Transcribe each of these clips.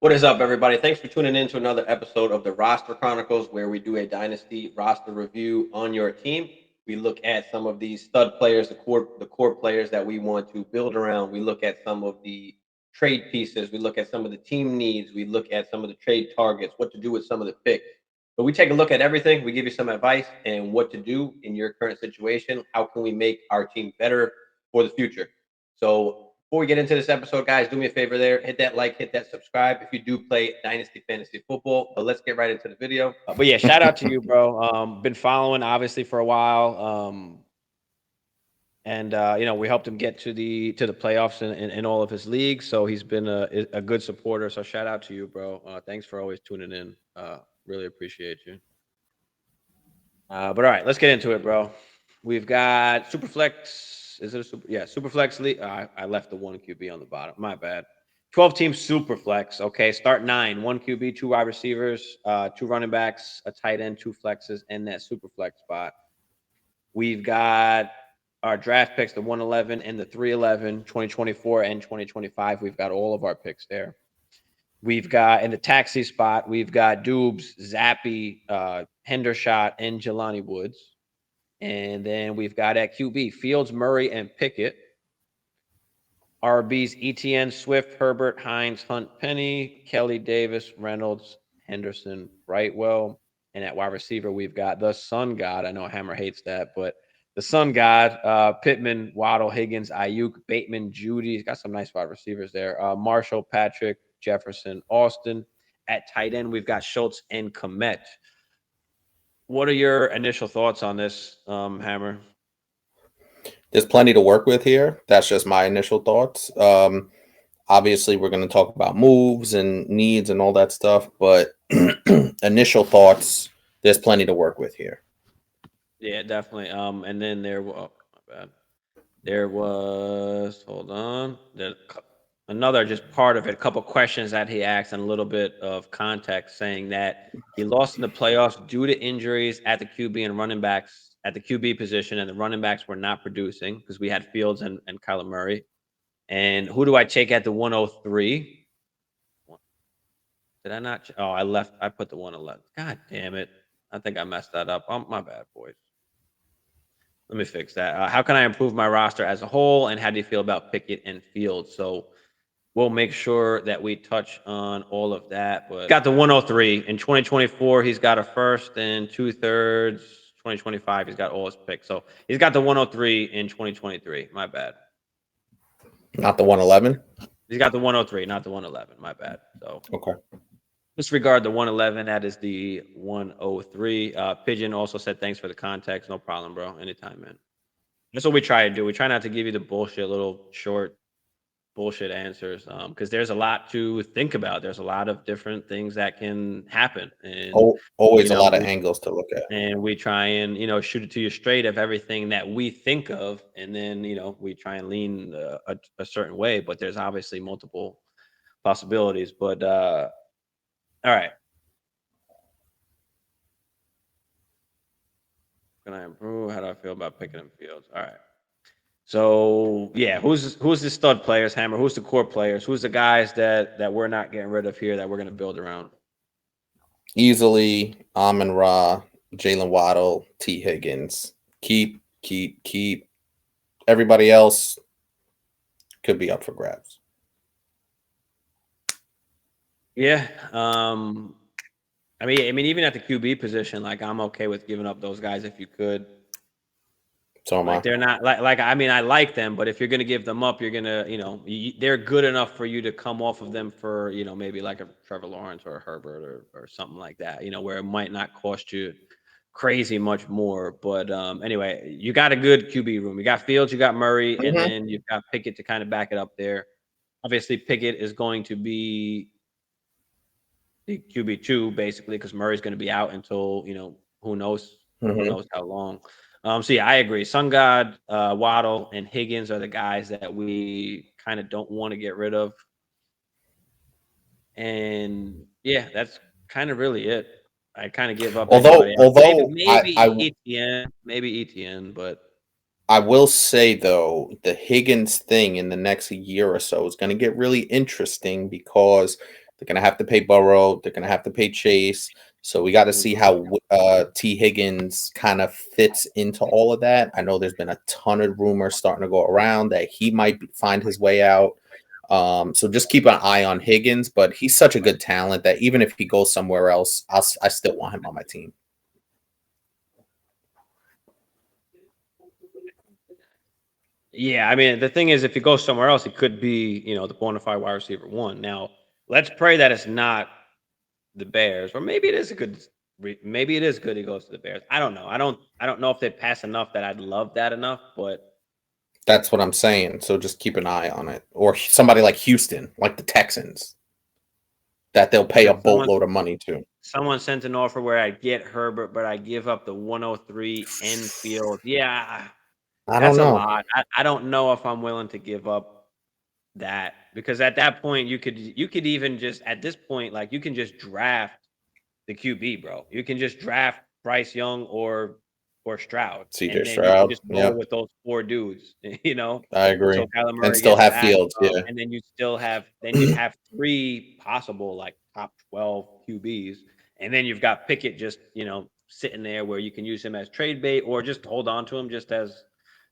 What is up, everybody? Thanks for tuning in to another episode of the Roster Chronicles, where we do a Dynasty roster review on your team. We look at some of these stud players, the core players that we want to build around. We look at some of the trade pieces. We look at some of the team needs. We look at some of the trade targets, what to do with some of the picks. But we take a look at everything. We give you some advice and what to do in your current situation. How can we make our team better for the future? So before we get into this episode, guys, do me a favor there. Hit that like, hit that subscribe if you do play Dynasty Fantasy Football. But let's get right into the video. But yeah, shout out to you, bro. Been following obviously for a while. And we helped him get to the playoffs in all of his leagues. So he's been a good supporter. So shout out to you, bro. Thanks for always tuning in. Really appreciate you. But all right, let's get into it, bro. We've got Superflex. Is it a super? Yeah, Superflex league. I left the one QB on the bottom. My bad. 12-team Superflex. Okay, start 9. 1 QB, 2 wide receivers, 2 running backs, a tight end, 2 flexes, and that Superflex spot. We've got our draft picks, the 111 and the 311, 2024 and 2025. We've got all of our picks there. We've got in the taxi spot, we've got Dubes, Zappy, Hendershot, and Jelani Woods. And then we've got at QB, Fields, Murray, and Pickett. RBs, ETN, Swift, Herbert, Hines, Hunt, Penny, Kelly, Davis, Reynolds, Henderson, Brightwell. And at wide receiver, we've got the Sun God. I know Hammer hates that, but the Sun God, Pittman, Waddle, Higgins, Ayuk, Bateman, Judy. He's got some nice wide receivers there. Marshall, Patrick, Jefferson, Austin. At tight end, we've got Schultz and Komet. What are your initial thoughts on this, Hammer? There's plenty to work with here. That's just my initial thoughts. Obviously, we're going to talk about moves and needs and all that stuff, but initial thoughts, there's plenty to work with here. Yeah, definitely. And then there was, my bad. There was, hold on, another just part of it, a couple questions that he asked and a little bit of context saying that he lost in the playoffs due to injuries at the QB and running backs at the QB position, and the running backs were not producing because we had Fields and Kyler Murray. And who do I take at the 103? Did I not? I put the 111. God damn it. I think I messed that up. Oh, my bad, boys. Let me fix that. How can I improve my roster as a whole? And how do you feel about Pickett and Fields? So we'll make sure that we touch on all of that. But got the 103 in 2024. He's got a first and 2/3. 2025, he's got all his picks. So he's got the 103 in 2023. My bad. Not the 111? He's got the 103, not the 111. My bad. So okay. Disregard the 111. That is the 103. Pigeon also said, thanks for the context. No problem, bro. Anytime, man. That's what we try to do. We try not to give you the bullshit, little short bullshit answers, because there's a lot to think about. There's a lot of different things that can happen, and always a lot of angles to look at. And we try and shoot it to you straight of everything that we think of, and then we try and lean a certain way. But there's obviously multiple possibilities. But all right. Can I improve? How do I feel about picking up Fields? All right. So yeah, who's the stud players, Hammer? Who's the core players? Who's the guys that we're not getting rid of here that we're going to build around? Easily, Amon-Ra, Jalen Waddle, T. Higgins. Keep. Everybody else could be up for grabs. Yeah. I mean, even at the QB position, like I'm okay with giving up those guys if you could. So am I. They're not I mean, I like them, but if you're going to give them up, you're going to, they're good enough for you to come off of them for, maybe like a Trevor Lawrence or a Herbert or something like that, where it might not cost you crazy much more. But anyway, you got a good QB room. You got Fields, you got Murray, and then you've got Pickett to kind of back it up there. Obviously, Pickett is going to be the QB2 basically because Murray's going to be out until, who knows how long. So yeah, I agree. Sun God, Waddle, and Higgins are the guys that we kind of don't want to get rid of. And yeah, that's kind of really it. I kind of give up. Although maybe ETN, but I will say though, the Higgins thing in the next year or so is going to get really interesting because They're going to have to pay Burrow. They're going to have to pay Chase. So we got to see how T. Higgins kind of fits into all of that. I know there's been a ton of rumors starting to go around that he might find his way out. So just keep an eye on Higgins, but he's such a good talent that even if he goes somewhere else, I still want him on my team. Yeah, I mean, the thing is, if he goes somewhere else, it could be, the bona fide wide receiver one. Now, let's pray that it's not the Bears, or maybe it is a good. Maybe it is good he goes to the Bears. I don't know. I don't know if they pass enough that I'd love that enough, but that's what I'm saying. So just keep an eye on it, or somebody like Houston, like the Texans, that they'll pay a boatload of money to. Someone sent an offer where I get Herbert, but I give up the 103 Enfield. Yeah, that's a lot. I don't know if I'm willing to give up that, because at that point you could even just, at this point, like, you can just draft the QB, bro. You can just draft Bryce Young or Stroud, CJ and then Stroud, you can just roll with those 4 dudes. I agree. So Kyler Murray and still gets have back, Fields, and then you'd have 3 possible, like, top 12 QBs, and then you've got Pickett just sitting there where you can use him as trade bait, or just hold on to him just as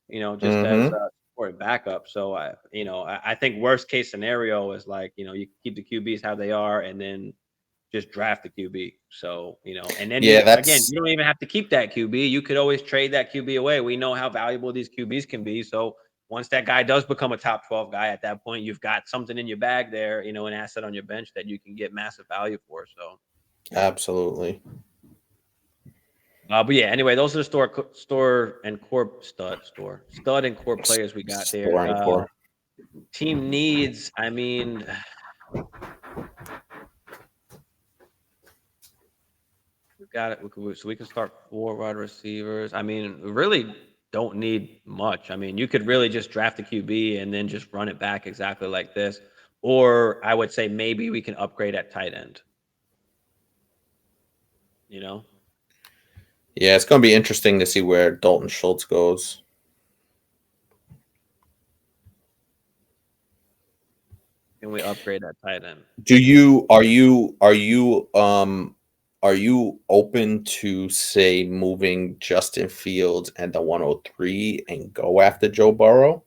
supported backup. So I think worst case scenario is, like, you keep the QBs how they are, and then just draft the QB. So, and then you don't even have to keep that QB. You could always trade that QB away. We know how valuable these QBs can be. So once that guy does become a top 12 guy, at that point, you've got something in your bag there, an asset on your bench that you can get massive value for. So absolutely. But yeah, anyway, those are the stud and core players we got there. Team needs, I mean, we've got it. So we can start 4 wide receivers. I mean, we really don't need much. I mean, you could really just draft a QB and then just run it back exactly like this. Or I would say maybe we can upgrade at tight end. Yeah, it's going to be interesting to see where Dalton Schultz goes. Can we upgrade at tight end? Are you open to, say, moving Justin Fields and the 103 and go after Joe Burrow?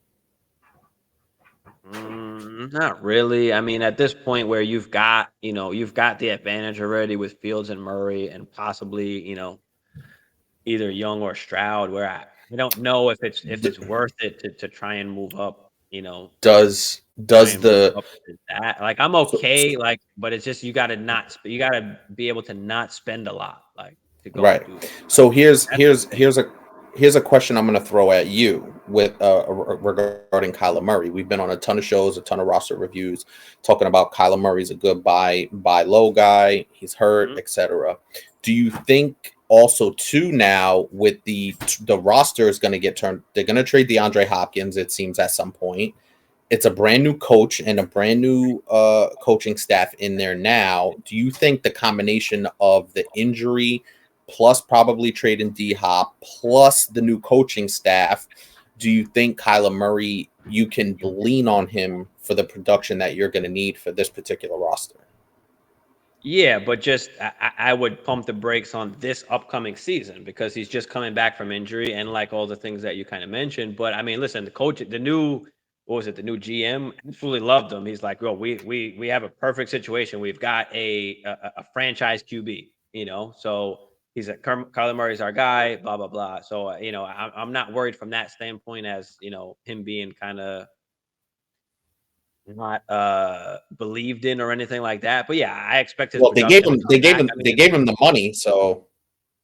Not really. I mean, at this point where you've got the advantage already with Fields and Murray, and possibly, either Young or Stroud, where I don't know if it's worth it to try and move up, Does that. Like, I'm okay, but it's just, you got to be able to not spend a lot, like, to go right. do that. So here's a question I'm going to throw at you with regarding Kyler Murray. We've been on a ton of shows, a ton of roster reviews, talking about Kyler Murray's a good buy low guy. He's hurt, etc. Do you think also too, now with the roster is going to get turned, they're going to trade DeAndre Hopkins, it seems, at some point. It's a brand new coach and a brand new coaching staff in there now. Do you think the combination of the injury plus probably trading D-Hop plus the new coaching staff, do you think Kyler Murray, you can lean on him for the production that you're going to need for this particular roster? Yeah, but just I would pump the brakes on this upcoming season, because he's just coming back from injury, and like all the things that you kind of mentioned. But I mean, listen, the new GM, absolutely loved him. He's like, well, we have a perfect situation. We've got a franchise QB, so he's Kyler Murray's our guy, blah blah blah. So I'm not worried from that standpoint, as him being kind of not believed in or anything like that. But yeah, I expect his production. They gave him the money, so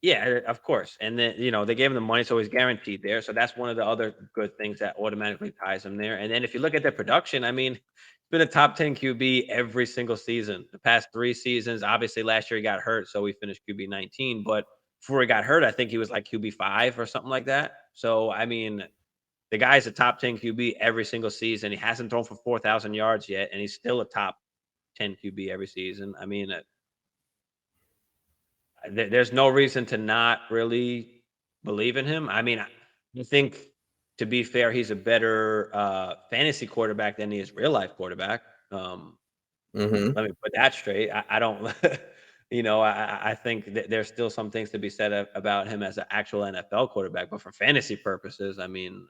yeah, of course. And then they gave him the money, so he's guaranteed there. So that's one of the other good things that automatically ties him there. And then if you look at their production, I mean, it's been a top 10 QB every single season. The past 3 seasons, obviously last year he got hurt, so he finished QB 19. But before he got hurt, I think he was like QB 5 or something like that. So I mean, the guy's a top 10 QB every single season. He hasn't thrown for 4,000 yards yet, and he's still a top 10 QB every season. I mean, there's no reason to not really believe in him. I mean, I think, to be fair, he's a better fantasy quarterback than he is real life quarterback. Mm-hmm. Let me put that straight. I don't, I think that there's still some things to be said about him as an actual NFL quarterback, but for fantasy purposes, I mean,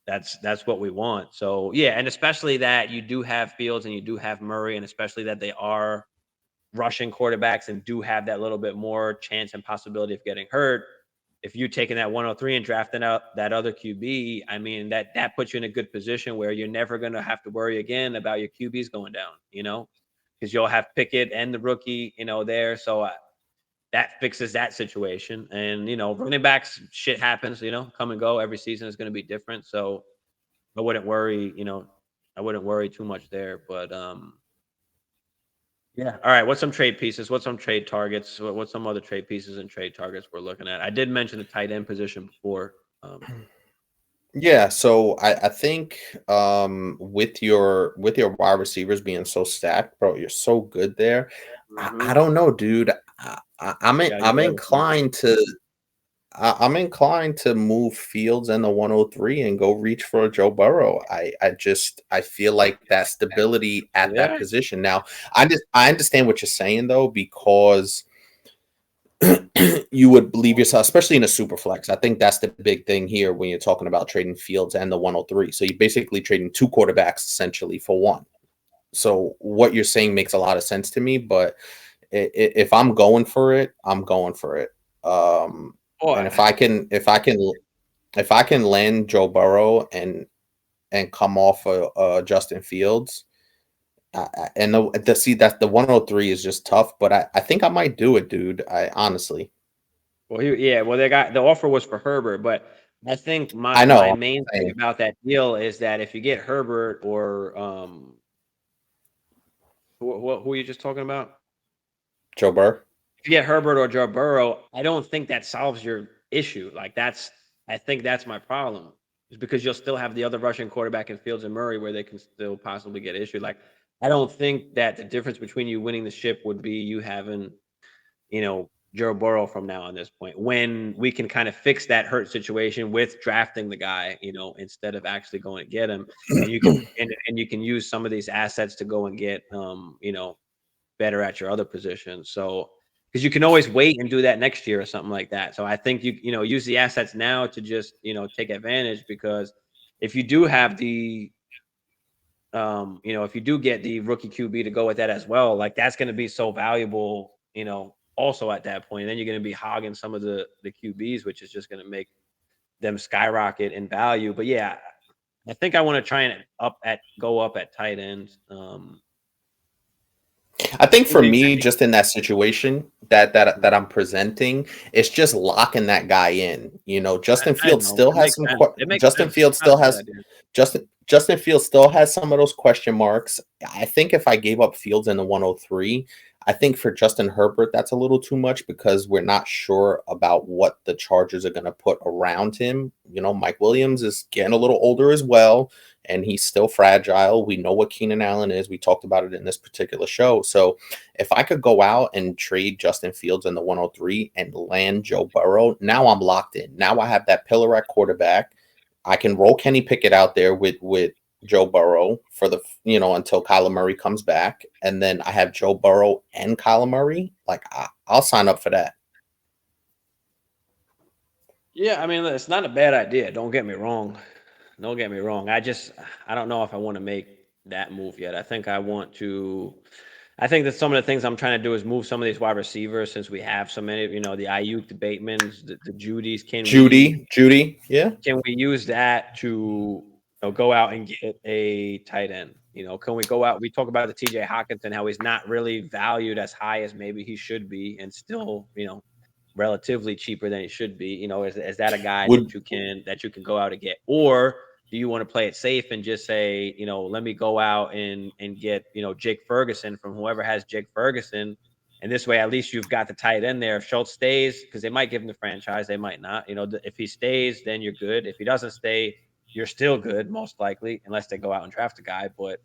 that's what we want. So yeah, and especially that you do have Fields and you do have Murray, and especially that they are rushing quarterbacks and do have that little bit more chance and possibility of getting hurt. If you're taking that 103 and drafting out that other QB, I mean that puts you in a good position where you're never going to have to worry again about your QBs going down, because you'll have Pickett and the rookie, there. So that fixes that situation. And running backs, shit happens, come and go. Every season is going to be different. So I wouldn't worry, I wouldn't worry too much there. But yeah. All right. What's some trade pieces? What's some trade targets? What's some other trade pieces and trade targets we're looking at? I did mention the tight end position before. Yeah, so I think with your wide receivers being so stacked, bro, you're so good there. I don't know, dude. Gotta get I'm rid of some guys. inclined to I'm inclined to move Fields and the 103 and go reach for a Joe Burrow. I feel like that stability at that Yeah. position. Now, I understand what you're saying though, because you would believe yourself, especially in a super flex. I think that's the big thing here when you're talking about trading Fields and the 103. So you're basically trading two quarterbacks essentially for one. So what you're saying makes a lot of sense to me, but if I'm going for it, I'm going for it. And Boy. if I can land Joe Burrow and come off Justin Fields, and see that the 103 is just tough, but I think I might do it, dude. I honestly, Well, yeah. Well, they got the offer was for Herbert, but I think my I my know. main thing about that deal is that if you get Herbert or who are you just talking about? Joe Burrow. If you get Herbert or Joe Burrow, I don't think that solves your issue. Like I think that's my problem. Is because you'll still have the other Russian quarterback in Fields and Murray where they can still possibly get issued. Like I don't think that the difference between you winning the ship would be you having, Joe Burrow from now on this point when we can kind of fix that hurt situation with drafting the guy, instead of actually going to get him. And you can and you can use some of these assets to go and get better at your other positions. So because you can always wait and do that next year or something like that. So I think use the assets now to just take advantage, because if you do have the if you do get the rookie QB to go with that as well, like that's going to be so valuable, also at that point. And then you're going to be hogging some of the QBs, which is just going to make them skyrocket in value. But yeah, I think I want to try and go up at tight end. I think for me, just in that situation that I'm presenting, it's just locking that guy in. Justin I Fields know still it has makes some. sense. It makes Justin sense. Fields It's not still a bad has idea. Justin Fields still has some of those question marks. I think if I gave up Fields in the 103, I think for Justin Herbert, that's a little too much because we're not sure about what the Chargers are going to put around him. Mike Williams is getting a little older as well, and he's still fragile. We know what Keenan Allen is. We talked about it in this particular show. So if I could go out and trade Justin Fields in the 103 and land Joe Burrow, now I'm locked in. Now I have that pillar at quarterback. I can roll Kenny Pickett out there with Joe Burrow for the until Kyler Murray comes back, and then I have Joe Burrow and Kyler Murray. Like I'll sign up for that. Yeah, I mean, it's not a bad idea. Don't get me wrong. Don't get me wrong. I don't know if I want to make that move yet. I think that some of the things I'm trying to do is move some of these wide receivers since we have so many, the Ayuk, the Batemans, the Judys. Judy, yeah. Can we use that to go out and get a tight end? Can we go out? We talk about the TJ Hawkinson, how he's not really valued as high as maybe he should be, and still, relatively cheaper than he should be. Is that a guy Would that you can go out and get, or do you want to play it safe and just say, let me go out and get Jake Ferguson from whoever has Jake Ferguson, and this way at least you've got the tight end there. If Schultz stays, because they might give him the franchise, they might not. If he stays, then you're good. If he doesn't stay, you're still good, most likely, unless they go out and draft a guy. But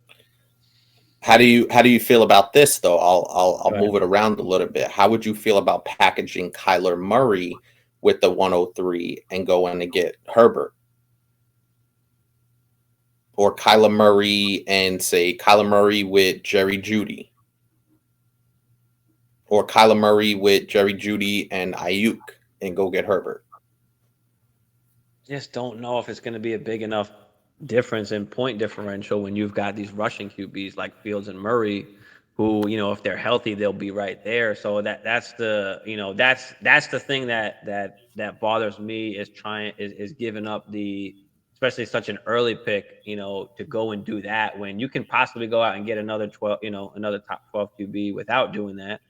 how do you feel about this though? I'll go ahead. move it around a little bit. How would you feel about packaging Kyler Murray with the 103 and going to get Herbert? or Kyler Murray and say Kyler Murray with Jerry Jeudy, or Kyler Murray with Jerry Jeudy and Ayuk, and go get Herbert. Just don't know if it's going to be a big enough difference in point differential when you've got these rushing QBs like Fields and Murray, who, you know, if they're healthy, they'll be right there. So that's the, you know, that's the thing that bothers me is giving up the, especially such an early pick, you know, to go and do that when you can possibly go out and get another 12, you know, another top 12 QB without doing that.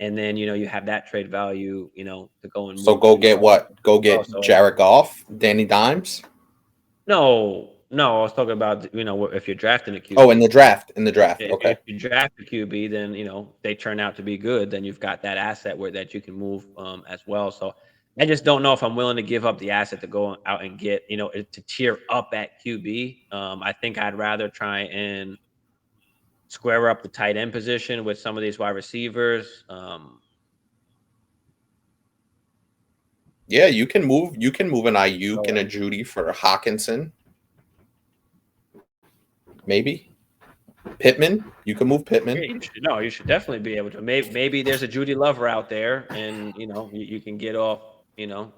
And then, you know, you have that trade value, you know, to go and So move go to get what? Go get so Jared Goff, Danny Dimes. no, I was talking about, you know, if you're drafting a Oh, in QB. the draft. If Okay. you draft a QB, then, you know, they turn out to be good, then you've got that asset where that you can move as well. So I just don't know if I'm willing to give up the asset to go out and get, you know, to tier up at QB. I think I'd rather try and square up the tight end position with some of these wide receivers. Yeah, you can move an Ayuk and a So Judy for Hawkinson. Maybe. Pittman. You can move yeah, Pittman. you should definitely be able to. Maybe there's a Judy Lover out there, and, you know, you can get off, you know.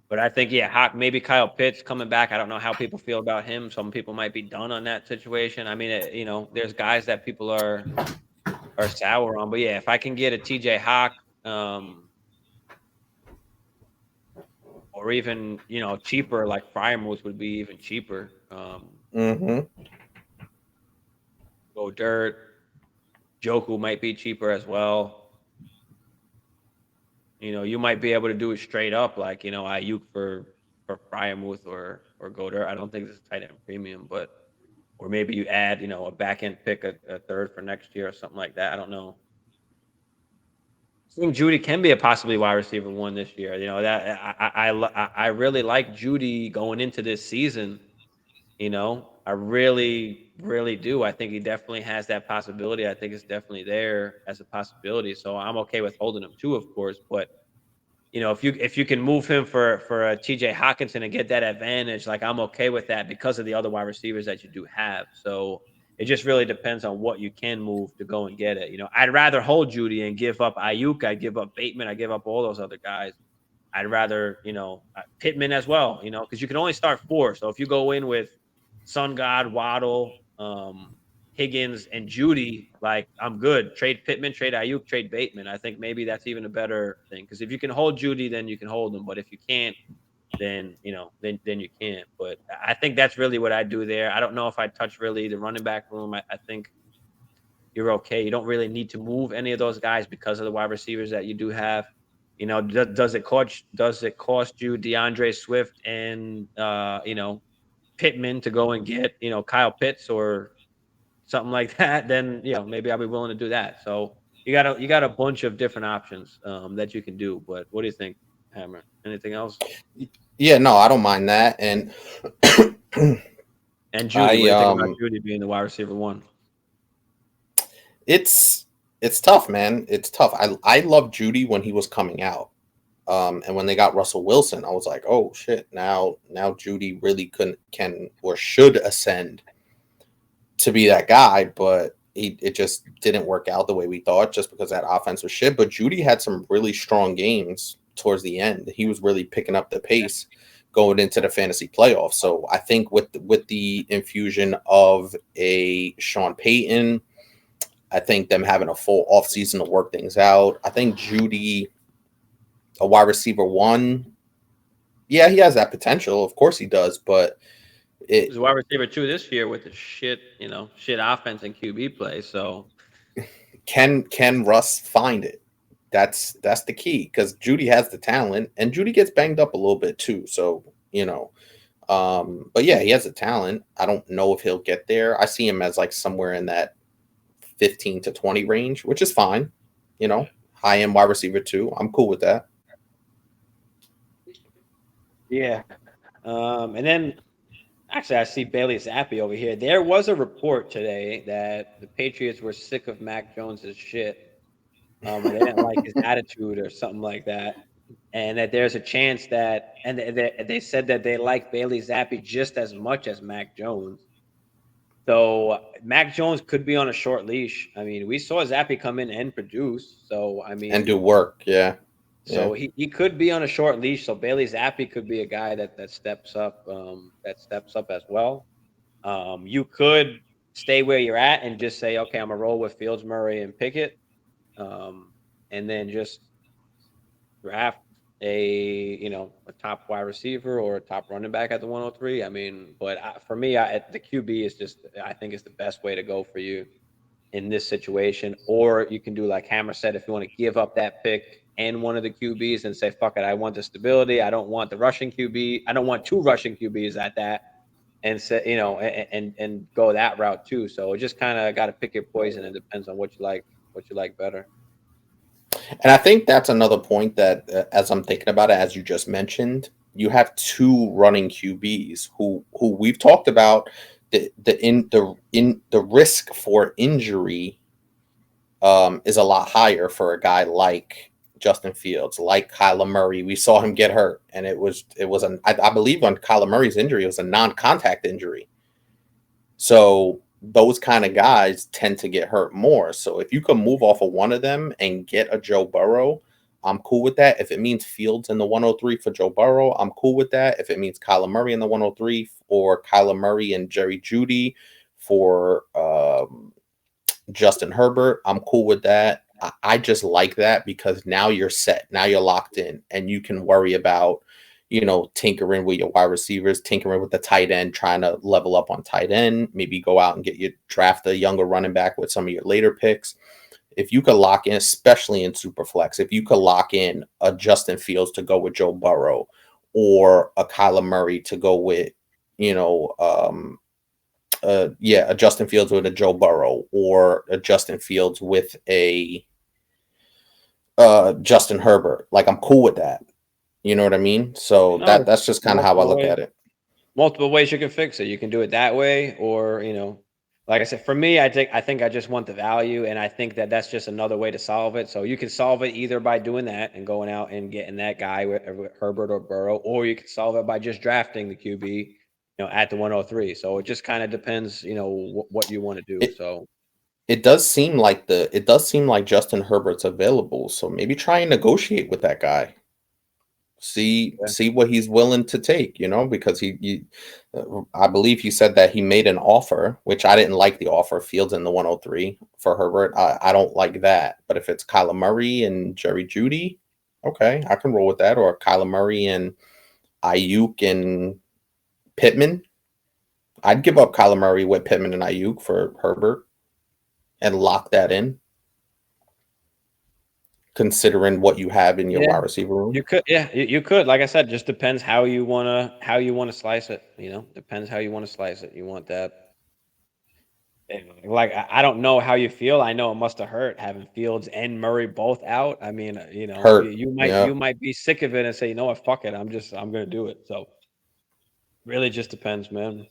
But I think, yeah, maybe Kyle Pitts coming back. I don't know how people feel about him. Some people might be done on that situation. I mean, you know, there's guys that people are sour on. But yeah, if I can get a TJ Hawk, or even, you know, cheaper, like Fryermuth would be even cheaper. Mm-hmm. Go Dirt, Joku might be cheaper as well. You know, you might be able to do it straight up, like, you know, Ayuk for Fryermuth or Goder. I don't think this is tight end premium, but or maybe you add, you know, a back end pick, a third for next year or something like that. I don't know. I think Judy can be a possibly wide receiver one this year. You know, that I really like Judy going into this season. You know, I really do. I think he definitely has that possibility. I think it's definitely there as a possibility. So I'm okay with holding him too, of course. But, you know, if you can move him for a TJ Hawkinson and get that advantage, like, I'm okay with that because of the other wide receivers that you do have. So it just really depends on what you can move to go and get it. You know, I'd rather hold Judy and give up Ayuk, I give up Bateman, I give up all those other guys. I'd rather, you know, Pittman as well, you know, because you can only start four. So if you go in with Sun God, Waddle, Higgins, and Judy, like, I'm good. Trade Pittman, trade Ayuk, trade Bateman. I think maybe that's even a better thing, because if you can hold Judy, then you can hold him. But if you can't, then, you know, then you can't. But I think that's really what I do there. I don't know if I touch really the running back room. I think you're okay. You don't really need to move any of those guys because of the wide receivers that you do have. You know, does it cost you DeAndre Swift and, you know, Pittman to go and get, you know, Kyle Pitts or something like that? Then, you know, maybe I'll be willing to do that. So you got a bunch of different options that you can do. But what do you think, Hammer? Anything else? Yeah, no, I don't mind that. And And Judy, what I do you think about Judy being the wide receiver one? it's tough, man. It's tough. I loved Judy when he was coming out. And when they got Russell Wilson, I was like, oh shit, now Judy really can or should ascend to be that guy, but it just didn't work out the way we thought, just because that offense was shit. But Judy had some really strong games towards the end. He was really picking up the pace going into the fantasy playoffs. So I think with the infusion of a Sean Payton, I think them having a full offseason to work things out, I think Judy, a wide receiver one, yeah, he has that potential. Of course he does, but He's a wide receiver two this year with the shit, you know, shit offense and QB play. So can Russ find it? That's the key, because Judy has the talent, and Judy gets banged up a little bit too. So, you know, but yeah, he has the talent. I don't know if he'll get there. I see him as like somewhere in that 15 to 20 range, which is fine. You know, high end wide receiver too. I'm cool with that. yeah. And then actually, I see Bailey Zappi over here. There was a report today that the Patriots were sick of Mac Jones's shit. Or they didn't like his attitude or something like that. And that there's a chance that, and they said that they like Bailey Zappi just as much as Mac Jones. So Mac Jones could be on a short leash. I mean, we saw Zappy come in and produce. So I mean, and do work. Yeah. so he could be on a short leash. So Bailey Zappi could be a guy that steps up as well. You could stay where you're at and just say, okay, I'm gonna roll with Fields, Murray, and Pickett, and then just draft a top wide receiver or a top running back at the 103. I mean, but for me, the QB is just I think is the best way to go for you in this situation. Or you can do like Hammer said, if you want to give up that pick and one of the QBs and say, fuck it, I want the stability. I don't want the rushing QB. I don't want two rushing QBs at that. And say, and go that route too. So it just kind of got to pick your poison. It depends on what you like better. And I think that's another point that, as I'm thinking about it, as you just mentioned, you have two running QBs who we've talked about the risk for injury is a lot higher for a guy like Justin Fields, like Kyler Murray. We saw him get hurt, and I believe on Kyler Murray's injury, it was a non-contact injury. So those kind of guys tend to get hurt more. So if you can move off of one of them and get a Joe Burrow, I'm cool with that. If it means Fields in the 103 for Joe Burrow, I'm cool with that. If it means Kyler Murray in the 103 or Kyler Murray and Jerry Jeudy for Justin Herbert, I'm cool with that. I just like that because now you're set. Now you're locked in and you can worry about, tinkering with your wide receivers, tinkering with the tight end, trying to level up on tight end, maybe go out and draft a younger running back with some of your later picks. If you could lock in, especially in Superflex, if you could lock in a Justin Fields to go with Joe Burrow or a Kyler Murray to go with, a Justin Fields with a Joe Burrow or a Justin Fields with a Justin Herbert. Like, I'm cool with that. You know what I mean? So No, that's just kind of how I look at it. Multiple ways you can fix it. You can do it that way, or like I said, for me, I think I just want the value, and I think that's just another way to solve it. So you can solve it either by doing that and going out and getting that guy with Herbert or Burrow, or you can solve it by just drafting the QB, at the 103. So it just kind of depends, what you want to do. It does seem like Justin Herbert's available, so maybe try and negotiate with that guy. See what he's willing to take, because I believe he said that he made an offer, which I didn't like the offer. Fields in the 103 for Herbert. I don't like that. But if it's Kyler Murray and Jerry Jeudy, okay, I can roll with that. Or Kyler Murray and Ayuk and Pittman. I'd give up Kyler Murray with Pittman and Ayuk for Herbert and lock that in, considering what you have in your wide receiver room. You could, you could. Like I said, just depends how you wanna slice it. Depends how you want to slice it. You want that. Like I don't know how you feel. I know it must have hurt having Fields and Murray both out. I mean, hurt. You might be sick of it and say, what, fuck it. I'm gonna do it. So really just depends, man.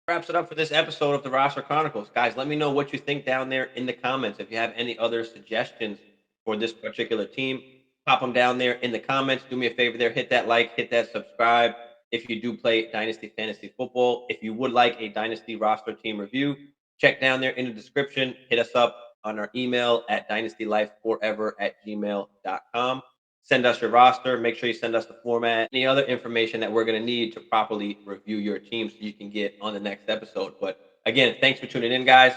Wraps it up for this episode of the Roster Chronicles. Guys, let me know what you think down there in the comments. If you have any other suggestions for this particular team, pop them down there in the comments. Do me a favor there. Hit that like, hit that subscribe. If you do play Dynasty Fantasy Football, if you would like a Dynasty roster team review, check down there in the description. Hit us up on our email at dynastylifeforever@gmail.com. Send us your roster. Make sure you send us the format, any other information that we're going to need to properly review your team so you can get on the next episode. But again, thanks for tuning in, guys.